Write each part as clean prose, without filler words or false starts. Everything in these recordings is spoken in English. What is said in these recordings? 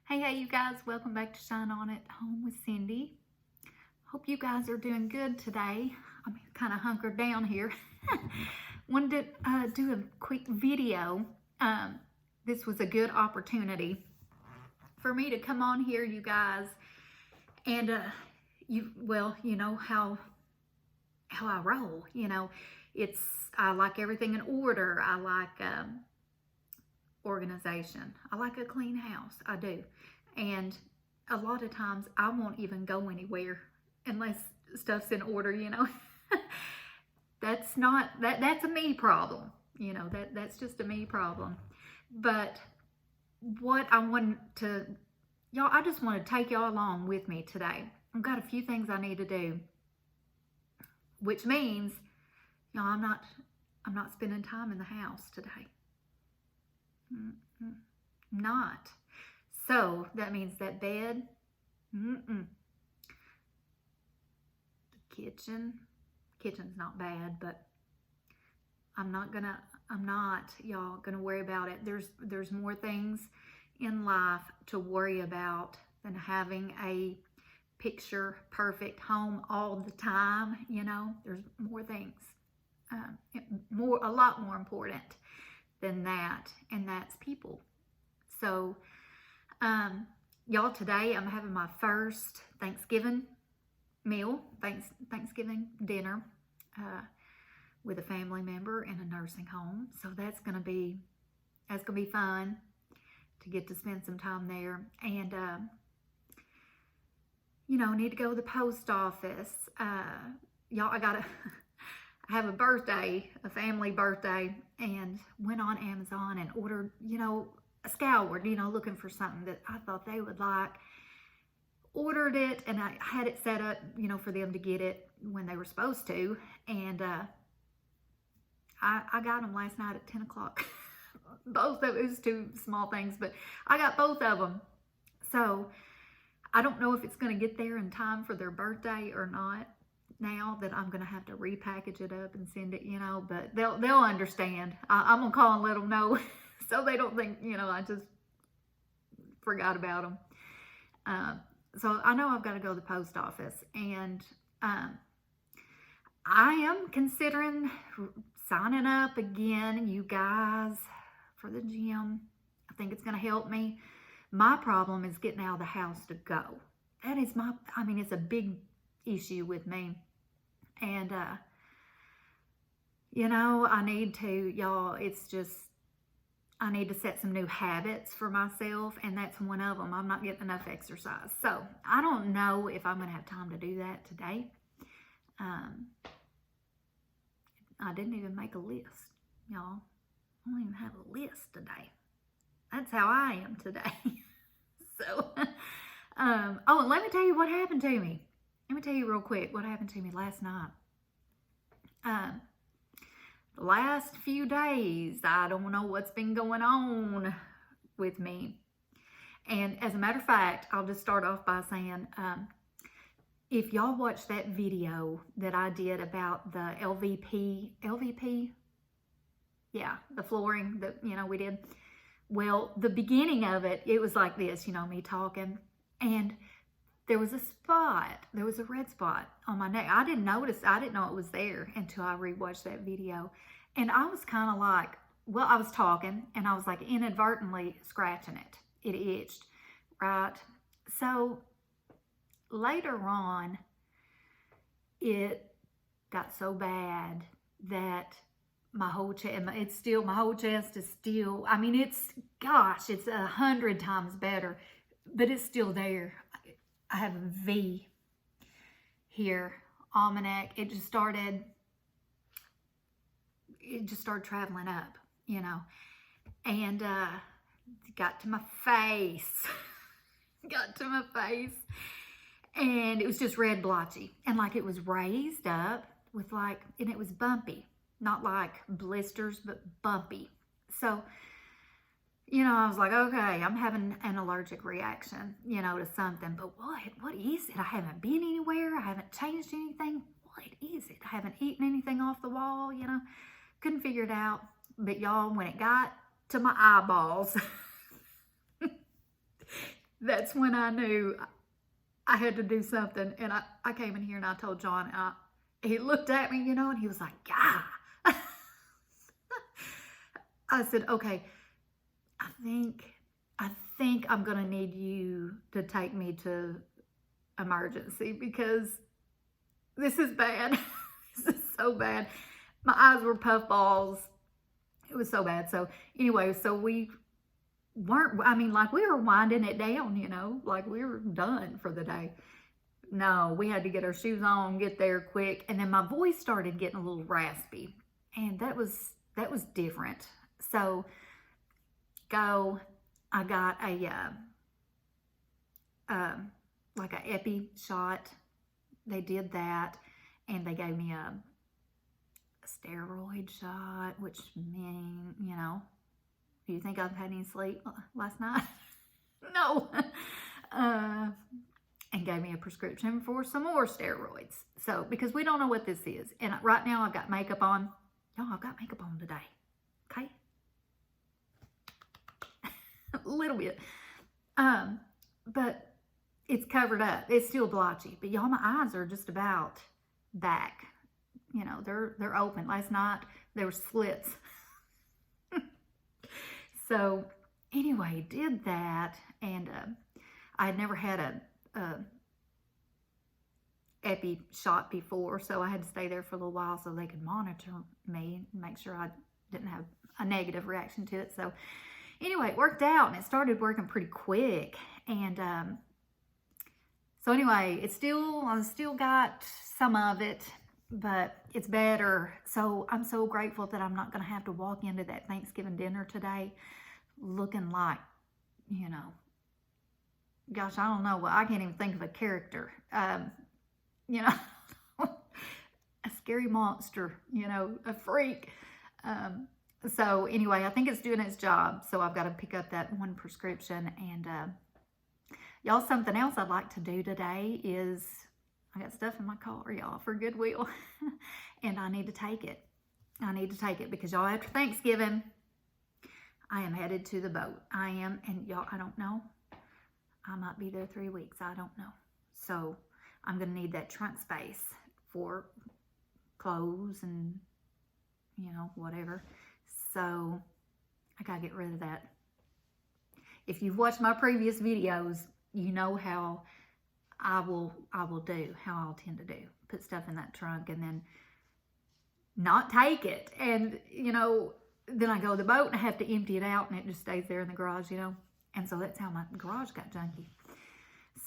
Hey, you guys, welcome back to Shine On It Home with Cindy. Hope you guys are doing good today. I'm kind of hunkered down here. Wanted to do a quick video. This was a good opportunity for me to come on here, you guys, and you know how I roll. I like everything in order. I like organization. I like a clean house. I do. And a lot of times I won't even go anywhere unless stuff's in order, That's a me problem. That's just a me problem. But what I want to I just want to take y'all along with me today. I've got a few things I need to do, which means I'm not spending time in the house today. Not. So that means that bed, the kitchen's not bad, but I'm not y'all gonna worry about it. There's more things in life to worry about than having a picture perfect home all the time. There's more things, a lot more important than that, and that's people. So y'all, today I'm having my first Thanksgiving meal, Thanksgiving dinner with a family member in a nursing home. So that's gonna be fun to get to spend some time there. And need to go to the post office. Y'all, I have a birthday, a family birthday, and went on Amazon and ordered, scoured, looking for something that I thought they would like. Ordered it, and I had it set up, for them to get it when they were supposed to. And I got them last night at 10 o'clock. Both of it was two small things, but I got both of them. So I don't know if it's going to get there in time for their birthday or not. Now that I'm going to have to repackage it up and send it, but they'll understand. I'm going to call and let them know so they don't think, I just forgot about them. So I know I've got to go to the post office, and I am considering signing up again, you guys, for the gym. I think it's going to help me. My problem is getting out of the house to go. That is it's a big issue with me. And, I need to, y'all, I need to set some new habits for myself, and that's one of them. I'm not getting enough exercise. So I don't know if I'm going to have time to do that today. I didn't even make a list, y'all. I don't even have a list today. That's how I am today. So, and let me tell you what happened to me. Let me tell you real quick what happened to me last night. The last few days, I don't know what's been going on with me. And as a matter of fact, I'll just start off by saying, if y'all watched that video that I did about the LVP, yeah, the flooring that, we did. Well, the beginning of it, it was like this, me talking, and there was a red spot on my neck. I didn't know it was there until I rewatched that video. And I was kind of like, I was talking, and I was like inadvertently scratching it. It itched, right? So later on, it got so bad that my whole chest is still, it's 100 times better, but it's still there. I have a V here on my neck. It just started traveling up, and got to my face. And it was just red blotchy, and like it was raised up with and it was bumpy, not like blisters, but bumpy. So I was like, okay, I'm having an allergic reaction, to something. But what is it? I haven't been anywhere. I haven't changed anything. What is it? I haven't eaten anything off the wall, Couldn't figure it out. But y'all, when it got to my eyeballs, that's when I knew I had to do something. And I came in here and I told John, he looked at me, and he was like, yeah. I said, okay, I think I'm going to need you to take me to emergency because this is bad. This is so bad. My eyes were puffballs. It was so bad. So anyway, so we weren't, like we were winding it down, like we were done for the day. No, we had to get our shoes on, get there quick. And then my voice started getting a little raspy. And that was different. So I got like a epi shot. They did that, and they gave me a steroid shot, which means, do you think I've had any sleep last night? No. And gave me a prescription for some more steroids. So, because we don't know what this is. And right now I've got makeup on. Y'all, I've got makeup on today. Okay? A little bit. But it's covered up. It's still blotchy. But y'all, my eyes are just about back. They're open. Last night there were slits. So anyway, did that, and I had never had a epi shot before, so I had to stay there for a little while so they could monitor me and make sure I didn't have a negative reaction to it. So anyway, it worked out, and it started working pretty quick. And so anyway, I still got some of it, but it's better. So I'm so grateful that I'm not going to have to walk into that Thanksgiving dinner today looking like, gosh, I don't know. Well, I can't even think of a character. A scary monster, a freak. So anyway, I think it's doing its job. So I've got to pick up that one prescription. And y'all, something else I'd like to do today is I got stuff in my car, y'all, for Goodwill. And I need to take it. Because y'all, after Thanksgiving, I am headed to the boat. I am, and y'all, I don't know. I might be there 3 weeks. I don't know. So I'm going to need that trunk space for clothes and, whatever. So I got to get rid of that. If you've watched my previous videos, you know how how I'll tend to do. Put stuff in that trunk and then not take it. And, then I go to the boat and I have to empty it out and it just stays there in the garage, And so that's how my garage got junky.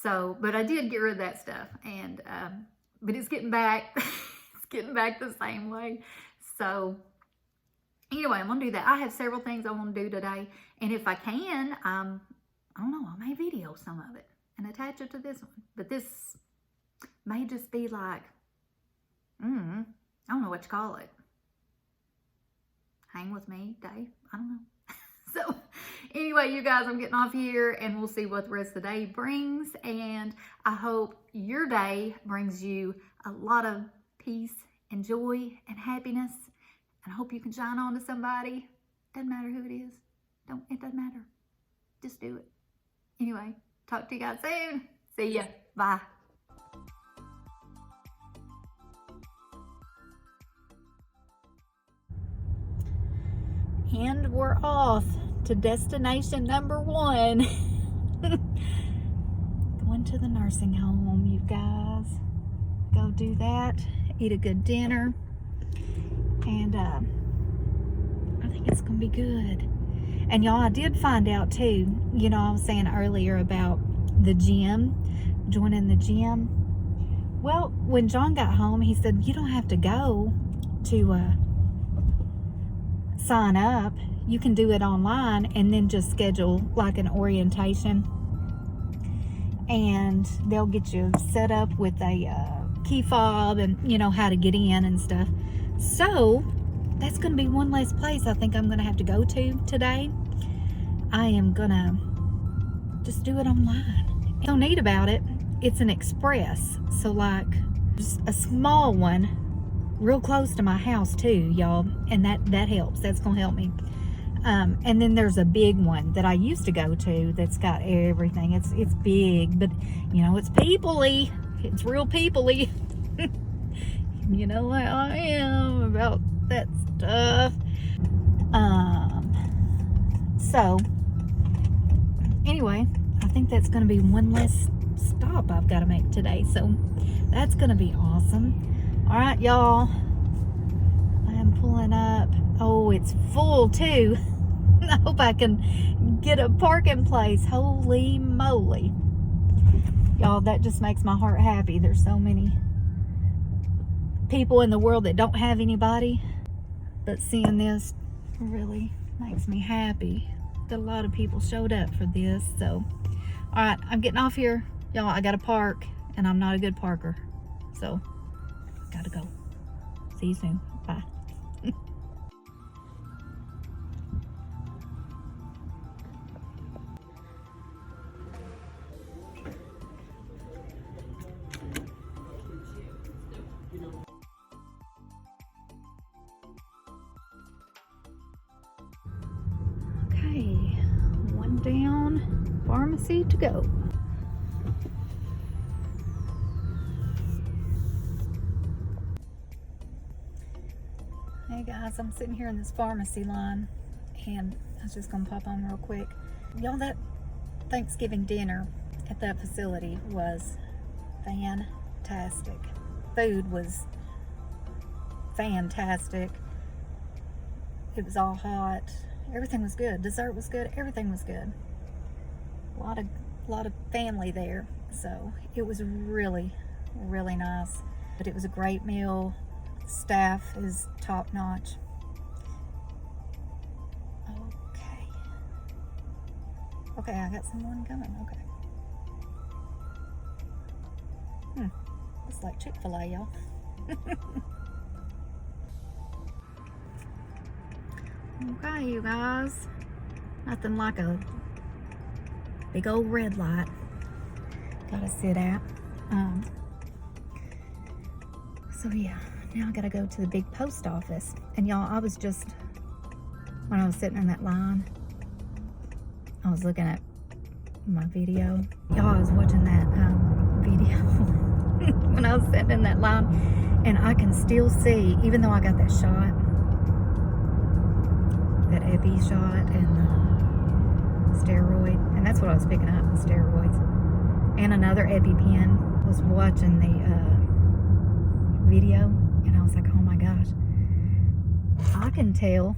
So, but I did get rid of that stuff. And, but it's getting back, the same way. So anyway, I'm going to do that. I have several things I want to do today. And if I can, I don't know, I may video some of it and attach it to this one. But this may just be like, I don't know what you call it. Hang with me day. I don't know. So anyway, you guys, I'm getting off here and we'll see what the rest of the day brings. And I hope your day brings you a lot of peace and joy and happiness. And I hope you can shine on to somebody. Doesn't matter who it is. It doesn't matter. Just do it. Anyway, talk to you guys soon. See ya. Bye. And we're off to destination number 1. Going to the nursing home, you guys. Go do that. Eat a good dinner. And I think it's going to be good. And y'all, I did find out too, I was saying earlier about the gym, joining the gym. Well, when John got home, he said, you don't have to go to sign up. You can do it online and then just schedule like an orientation. And they'll get you set up with a key fob and, how to get in and stuff. So that's going to be one less place I think I'm going to have to go to today. I am going to just do it online. What's so neat about it, it's an express. So like just a small one, real close to my house too, y'all. And that helps. That's going to help me. And then there's a big one that I used to go to that's got everything. It's big, but you know, it's people-y. It's real people-y. You know how I am about that stuff. So anyway, I think that's going to be one less stop I've got to make today. So that's going to be awesome. All right, y'all. I am pulling up. Oh, it's full too. I hope I can get a parking place. Holy moly. Y'all, that just makes my heart happy. There's so many people in the world that don't have anybody. But seeing this really makes me happy that a lot of people showed up for this. So, all right, I'm getting off here. Y'all, I got to park, and I'm not a good parker. So, got to go. See you soon. Bye. Okay, one down, pharmacy to go. Hey guys, I'm sitting here in this pharmacy line, and I was just gonna pop on real quick. Y'all, that Thanksgiving dinner at that facility was fantastic. Food was fantastic. It was all hot. Everything was good. Dessert was good. Everything was good. A lot of family there. So it was really, really nice. But it was a great meal. Staff is top notch. Okay, I got someone coming. Okay. It's like Chick-fil-A, y'all. Okay, you guys. Nothing like a big old red light. Gotta sit at. So yeah, now I gotta go to the big post office. And y'all, I was just, when I was sitting in that line, I was looking at my video. Y'all, I was watching that video when I was sitting in that line, and I can still see, even though I got that shot, that epi shot and the steroid, and that's what I was picking up, the steroids, and another EpiPen. Was watching the video, and I was like, oh my gosh, I can tell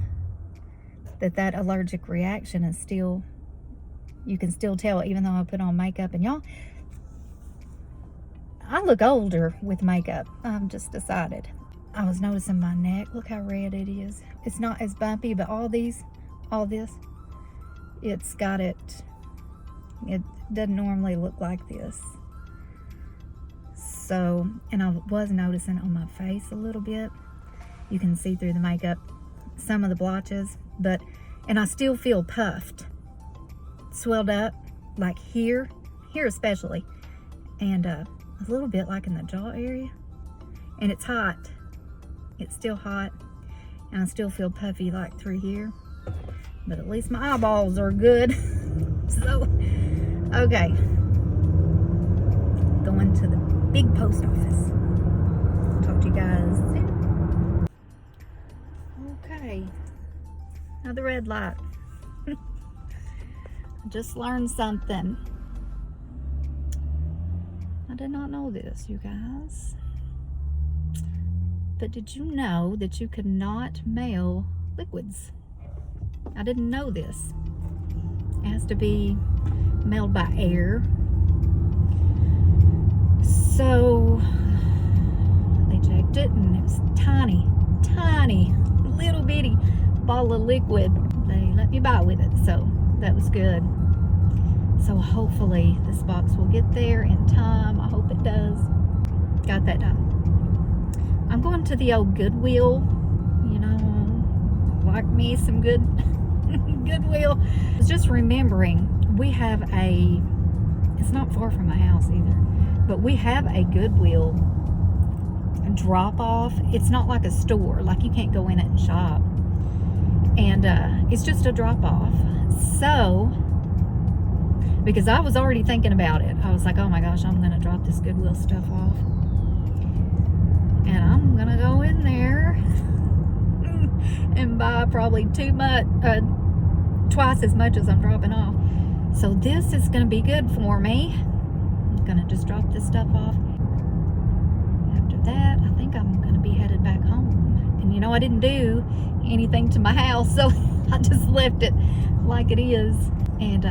that allergic reaction is still, you can still tell, even though I put on makeup. And y'all, I look older with makeup. I've just decided. I was noticing my neck. Look how red it is. It's not as bumpy, but all this, it's got it. It doesn't normally look like this. So, and I was noticing on my face a little bit. You can see through the makeup some of the blotches, and I still feel puffed, swelled up, like here especially, and a little bit like in the jaw area. And it's hot. It's still hot, and I still feel puffy like through here, but at least my eyeballs are good. So, okay, going to the big post office. Talk to you guys soon. Okay, another red light. Just learned something. I did not know this, you guys. But did you know that you could not mail liquids? I didn't know this. It has to be mailed by air. So they checked it, and it was tiny, little bitty bottle of liquid. They let me buy with it, so that was good. So hopefully this box will get there in time. I hope it does. Got that done. I'm going to the old Goodwill, you know, like me some good Goodwill. I was just remembering, we have it's not far from my house either, but we have a Goodwill drop off. It's not like a store, like you can't go in it and shop. And it's just a drop off. So, because I was already thinking about it, I was like, oh my gosh, I'm gonna drop this Goodwill stuff off, and I'm gonna go in there and buy probably twice as much as I'm dropping off. So this is gonna be good for me. I'm gonna just drop this stuff off. After that, I think I'm gonna be headed back home. And you know, I didn't do anything to my house, so I just left it like it is. And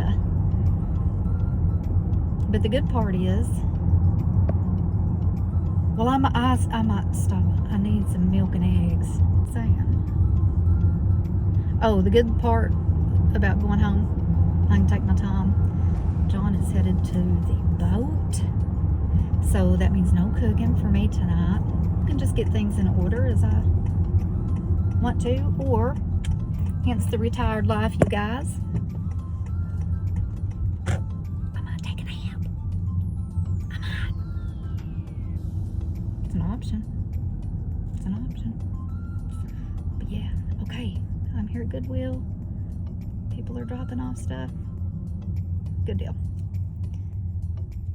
but the good part is, well, I might stop. I need some milk and eggs. Oh, the good part about going home, I can take my time. John is headed to the boat, so that means no cooking for me tonight. I can just get things in order as I want to, or hence the retired life, you guys. I might take a nap. I might. It's an option. It's an option. But yeah, okay. I'm here at Goodwill. People are dropping off stuff. Good deal.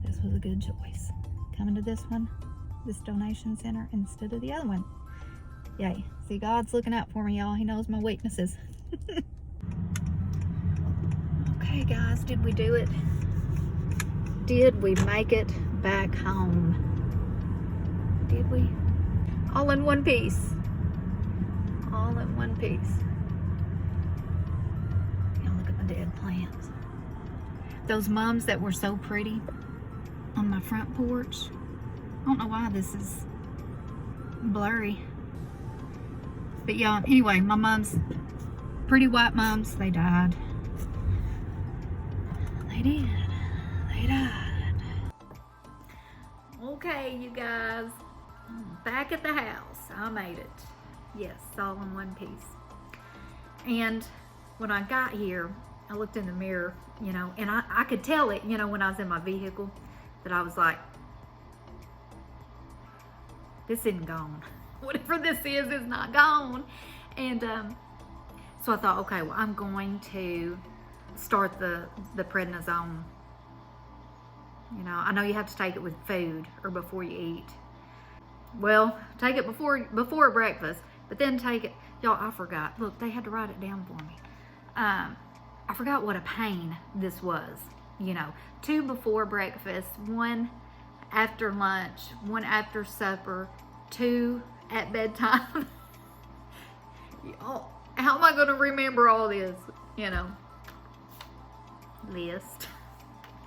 This was a good choice. Coming to this one, this donation center, instead of the other one. Yay. See, God's looking out for me, y'all. He knows my weaknesses. Okay, guys, did we do it? Did we make it back home? Did we? All in one piece. All in one piece. Now look at my dead plants. Those mums that were so pretty on my front porch. I don't know why this is blurry. But yeah, anyway, my mums, pretty white mums, they died. They did. They died. Okay, you guys, back at the house. I made it. Yes, all in one piece. And when I got here, I looked in the mirror, you know, and I could tell it, you know, when I was in my vehicle, that I was like, this isn't gone. Whatever this is not gone. And so I thought, okay, well, I'm going to start the prednisone. You know, I know you have to take it with food or before you eat. Well, take it before breakfast, but then take it. Y'all, I forgot. Look, they had to write it down for me. I forgot what a pain this was. You know, 2 before breakfast, 1 after lunch, 1 after supper, 2 at bedtime. Y'all, how am I going to remember all this? You know, list.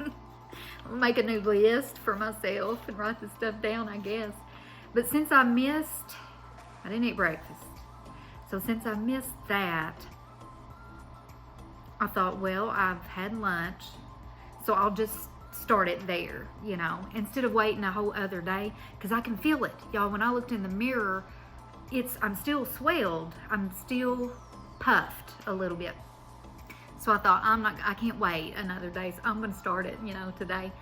I'll make a new list for myself and write this stuff down, I guess. But since I didn't eat breakfast. So since I missed that, I thought, well, I've had lunch, so I'll just start it there, you know, instead of waiting a whole other day, because I can feel it. Y'all, when I looked in the mirror, I'm still swelled. I'm still puffed a little bit. So I thought, I can't wait another day, so I'm going to start it, you know, today,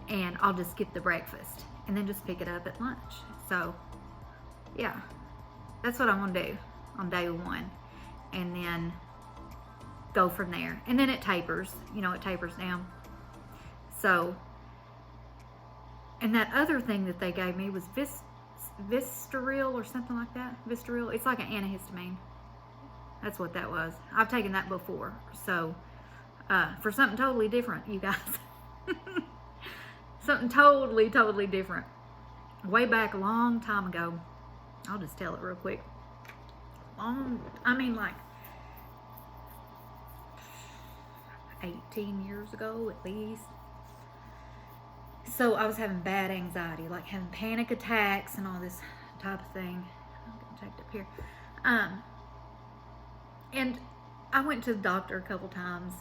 and I'll just skip the breakfast and then just pick it up at lunch. So, yeah, that's what I'm going to do on day 1, and then go from there. And then it tapers, you know, it tapers down. So, and that other thing that they gave me was Vistaril or something like that. Vistaril, it's like an antihistamine. That's what that was. I've taken that before. So, for something totally different, you guys. Something totally different. Way back a long time ago. I'll just tell it real quick. Like 18 years ago at least. So I was having bad anxiety, like having panic attacks and all this type of thing. I'm getting checked up here. And I went to the doctor a couple times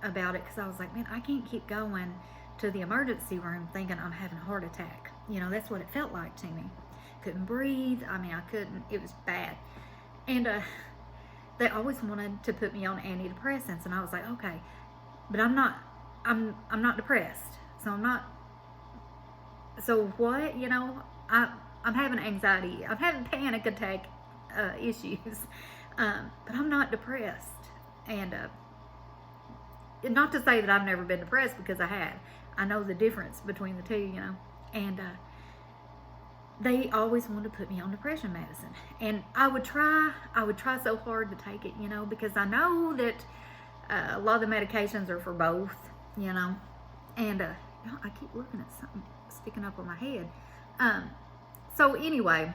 about it, because I was like, man, I can't keep going to the emergency room thinking I'm having a heart attack. You know, that's what it felt like to me. Couldn't breathe. I couldn't. It was bad. And they always wanted to put me on antidepressants, and I was like, okay, but I'm not depressed. So I'm not. So what? You know, I'm having anxiety. I'm having panic attack issues. But I'm not depressed. And not to say that I've never been depressed, because I had. I know the difference between the two, you know. And they always wanted to put me on depression medicine. And I would try so hard to take it, you know, because I know that a lot of the medications are for both, you know. And I keep looking at something sticking up on my head. So anyway,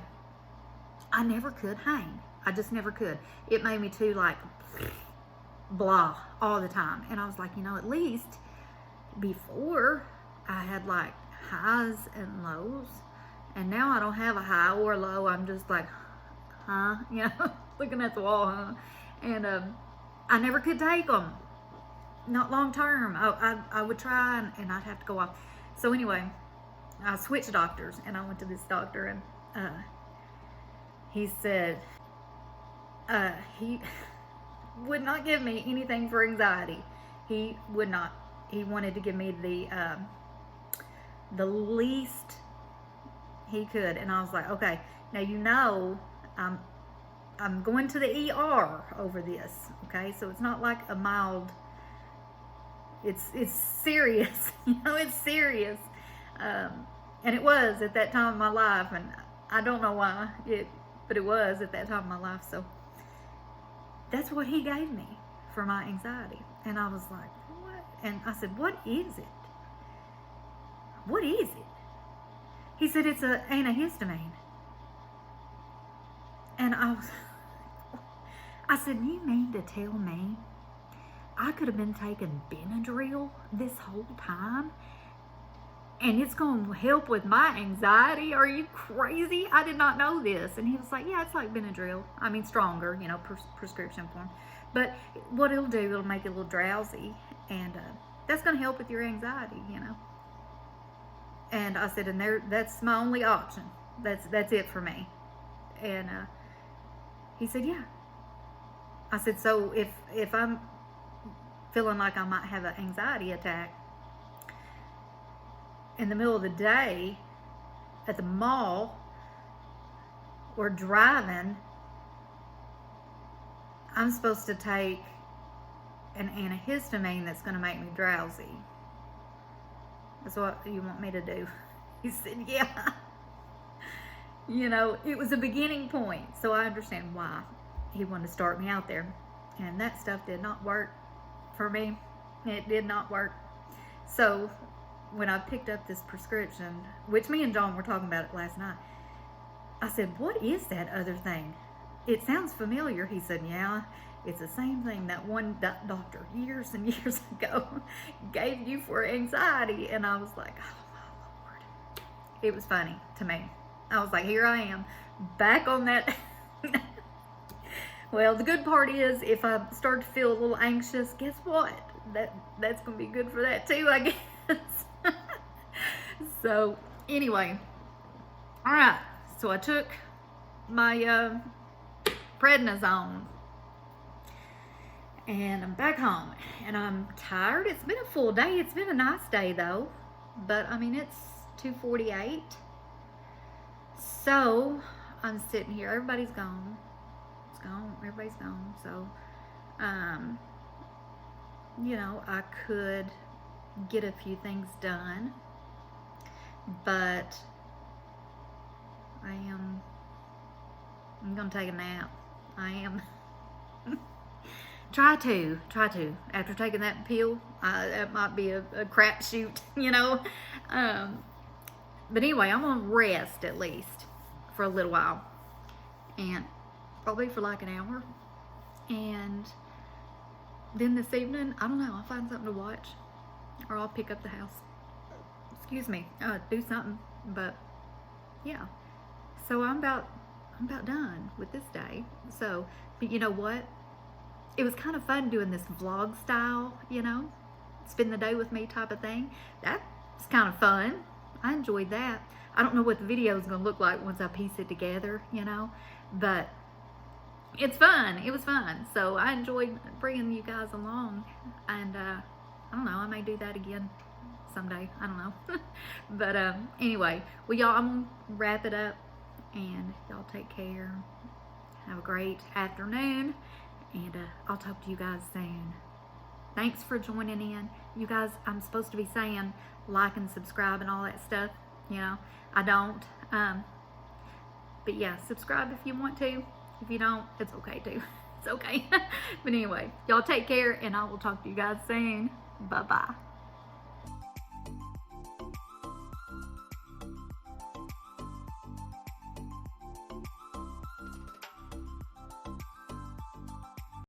I never could hang. I just never could. It made me too, like, blah all the time. And I was like, you know, at least before I had like highs and lows, and now I don't have a high or a low. I'm just like, huh, you know, looking at the wall, huh? And I never could take them, not long term. I would try, and I'd have to go off. So anyway, I switched doctors, and I went to this doctor, and he said he would not give me anything for anxiety. He would not. He wanted to give me the least he could. And I was like, okay, now, you know, I'm going to the ER over this. Okay, so it's not like a mild. It's serious. You know, it's serious. And it was at that time of my life, and I don't know why but it was at that time of my life. So that's what he gave me for my anxiety. And I was like, what? And I said, what is it? What is it? He said, it's an antihistamine. And I said, you mean to tell me I could have been taking Benadryl this whole time, and it's going to help with my anxiety? Are you crazy? I did not know this. And he was like, yeah, it's like Benadryl. I mean, stronger, you know, prescription form. But what it'll do, it'll make you a little drowsy. And that's going to help with your anxiety, you know. And I said, and that's my only option. That's it for me. And he said, yeah. I said, so if I'm feeling like I might have an anxiety attack in the middle of the day at the mall or driving, I'm supposed to take an antihistamine that's going to make me drowsy. That's what you want me to do? He said, yeah. You know, it was a beginning point, so I understand why he wanted to start me out there. And that stuff did not work for me. It did not work. So when I picked up this prescription, which me and John were talking about it last night, I said, what is that other thing? It sounds familiar. He said, yeah, it's the same thing that one doctor years and years ago gave you for anxiety. And I was like, oh my Lord. It was funny to me. I was like, here I am, back on that. Well, the good part is, if I start to feel a little anxious, guess what? That's going to be good for that too, I guess. So, anyway. All right. So, I took my prednisone. And I'm back home. And I'm tired. It's been a full day. It's been a nice day, though. But, I mean, it's 2:48. So, I'm sitting here. Everybody's gone. It's gone. Everybody's gone. So, you know, I could get a few things done. But I'm going to take a nap. I am. Try to. After taking that pill, that might be a crapshoot, you know. But anyway, I'm going to rest at least for a little while. And probably for like an hour. And then this evening, I don't know, I'll find something to watch. Or I'll pick up the house. Excuse me. Do something. But, yeah. So I'm about done with this day. So, but you know what? It was kind of fun doing this vlog style, you know, spend the day with me type of thing. That's kind of fun. I enjoyed that. I don't know what the video is going to look like once I piece it together, you know, but it's fun. It was fun. So I enjoyed bringing you guys along, and I don't know, I may do that again someday. I don't know. But anyway, well, y'all, I'm going to wrap it up, and y'all take care. Have a great afternoon, and I'll talk to you guys soon. Thanks for joining in. You guys, I'm supposed to be saying like and subscribe and all that stuff. You know, I don't. But yeah, subscribe if you want to. If you don't, it's okay too. It's okay. But anyway, y'all take care, and I will talk to you guys soon. Bye-bye.